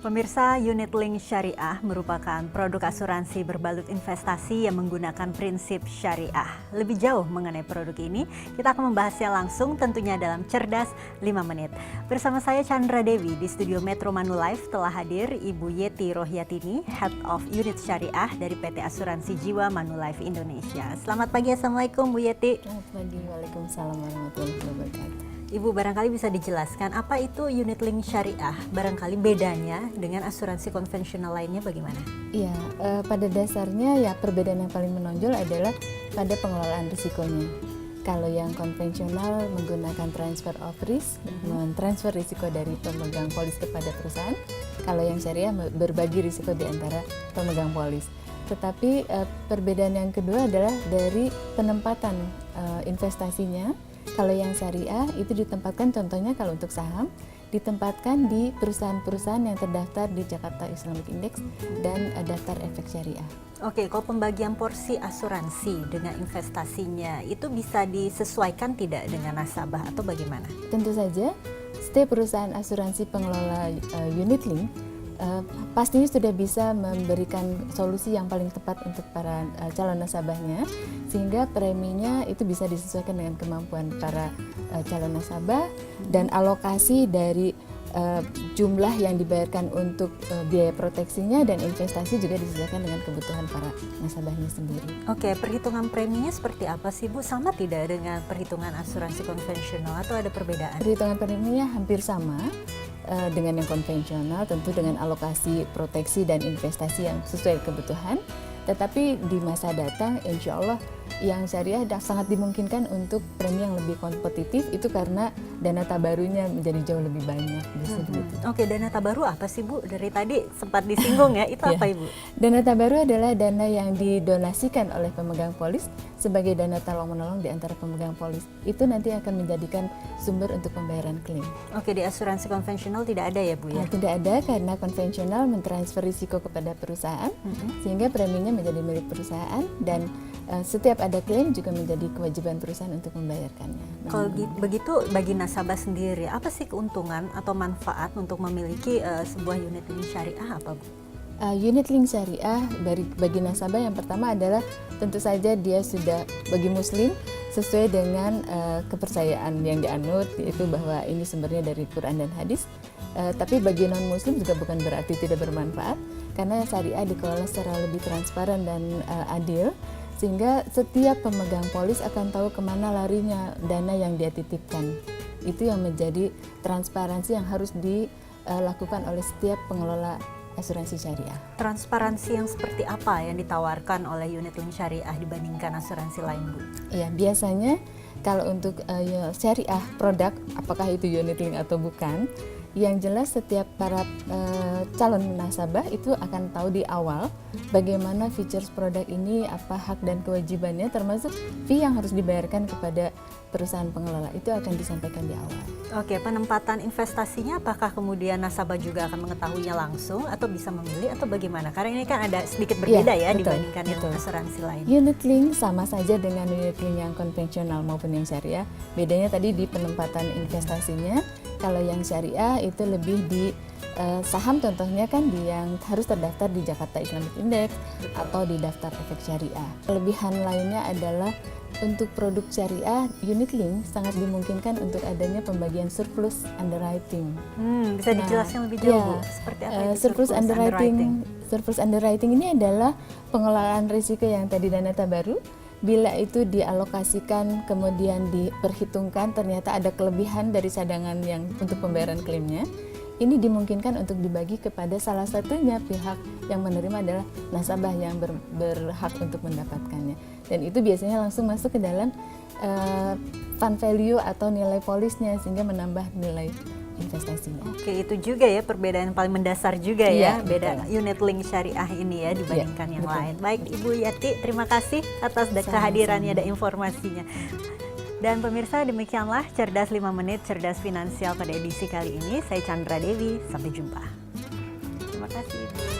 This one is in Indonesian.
Pemirsa, Unit Link Syariah merupakan produk asuransi berbalut investasi yang menggunakan prinsip syariah. Lebih jauh mengenai produk ini, kita akan membahasnya langsung tentunya dalam Cerdas 5 Menit. Bersama saya Chandra Dewi di studio Metro Manulife telah hadir Ibu Yeti Rohyatini, Head of Unit Syariah dari PT Asuransi Jiwa Manulife Indonesia. Selamat pagi, Assalamualaikum Bu Yeti. Selamat pagi, Waalaikumsalam warahmatullahi wabarakatuh. Ibu, barangkali bisa dijelaskan apa itu unit link syariah? Barangkali bedanya dengan asuransi konvensional lainnya bagaimana? Iya, pada dasarnya ya perbedaan yang paling menonjol adalah pada pengelolaan risikonya. Kalau yang konvensional menggunakan transfer of risk, mentransfer risiko dari pemegang polis kepada perusahaan. Kalau yang syariah berbagi risiko di antara pemegang polis. Tetapi perbedaan yang kedua adalah dari penempatan investasinya. Kalau yang syariah itu ditempatkan, contohnya kalau untuk saham, ditempatkan di perusahaan-perusahaan yang terdaftar di Jakarta Islamic Index dan daftar efek syariah. Oke, kalau pembagian porsi asuransi dengan investasinya itu bisa disesuaikan tidak dengan nasabah atau bagaimana? Tentu saja, setiap perusahaan asuransi pengelola unit link pastinya sudah bisa memberikan solusi yang paling tepat untuk para calon nasabahnya, sehingga preminya itu bisa disesuaikan dengan kemampuan para calon nasabah dan alokasi dari jumlah yang dibayarkan untuk biaya proteksinya dan investasi juga disesuaikan dengan kebutuhan para nasabahnya sendiri. Oke, perhitungan preminya seperti apa sih Bu? Sama tidak dengan perhitungan asuransi konvensional atau ada perbedaan? Perhitungan preminya hampir sama dengan yang konvensional, tentu dengan alokasi proteksi dan investasi yang sesuai kebutuhan. Tetapi di masa datang, insya Allah yang syariah sangat dimungkinkan untuk premi yang lebih kompetitif, itu karena dana tabarunya menjadi jauh lebih banyak. Oke, dana tabaru apa sih Bu? Dari tadi sempat disinggung ya, itu apa Ibu? Dana tabaru adalah dana yang didonasikan oleh pemegang polis sebagai dana tolong-menolong di antara pemegang polis. Itu nanti akan menjadikan sumber untuk pembayaran klaim. Oke, di asuransi konvensional tidak ada ya Bu ya? Tidak ada, karena konvensional mentransfer risiko kepada perusahaan, sehingga preminya menjadi milik perusahaan dan setiap ada klaim juga menjadi kewajiban perusahaan untuk membayarkannya. Kalau begitu bagi nasabah sendiri, apa sih keuntungan atau manfaat untuk memiliki sebuah unit link syariah apa Bu? Unit link syariah bagi nasabah yang pertama adalah tentu saja dia sudah bagi muslim sesuai dengan kepercayaan yang dianut, yaitu bahwa ini sumbernya dari Quran dan hadis. Tapi bagi non muslim juga bukan berarti tidak bermanfaat, karena syariah dikelola secara lebih transparan dan adil, sehingga setiap pemegang polis akan tahu kemana larinya dana yang dia titipkan. Itu yang menjadi transparansi yang harus dilakukan oleh setiap pengelola asuransi syariah. Transparansi yang seperti apa yang ditawarkan oleh unit link syariah dibandingkan asuransi lain Bu? Ya, biasanya kalau untuk syariah produk, apakah itu unit link atau bukan, yang jelas setiap para calon nasabah itu akan tahu di awal bagaimana features produk ini, apa hak dan kewajibannya, termasuk fee yang harus dibayarkan kepada perusahaan pengelola, itu akan disampaikan di awal. Oke, penempatan investasinya apakah kemudian nasabah juga akan mengetahuinya langsung atau bisa memilih atau bagaimana? Karena ini kan ada sedikit berbeda ya dibandingkan yang asuransi lain. Unit link sama saja dengan unit link yang konvensional maupun yang syariah. Bedanya tadi di penempatan investasinya. Kalau yang syariah itu lebih di saham, contohnya kan yang harus terdaftar di Jakarta Islamic Index atau di daftar efek syariah. Kelebihan lainnya adalah untuk produk syariah, unit link sangat dimungkinkan untuk adanya pembagian surplus underwriting. Bisa dijelaskan lebih jauh Bu? Seperti apa itu surplus underwriting? Surplus underwriting ini adalah pengelolaan risiko yang tadi dana tabaru. Bila itu dialokasikan kemudian diperhitungkan ternyata ada kelebihan dari cadangan yang untuk pembayaran klaimnya, ini dimungkinkan untuk dibagi kepada salah satunya pihak yang menerima adalah nasabah yang berhak untuk mendapatkannya. Dan itu biasanya langsung masuk ke dalam fund value atau nilai polisnya, sehingga menambah nilai investasinya. Oke, itu juga ya perbedaan paling mendasar juga ya, beda betul. unit link syariah ini ya dibandingkan yang betul. lain. Baik Ibu Yeti, terima kasih atas kehadirannya dan informasinya. Dan pemirsa, demikianlah Cerdas 5 Menit, Cerdas Finansial pada edisi kali ini. Saya Chandra Dewi, sampai jumpa. Terima kasih Ibu.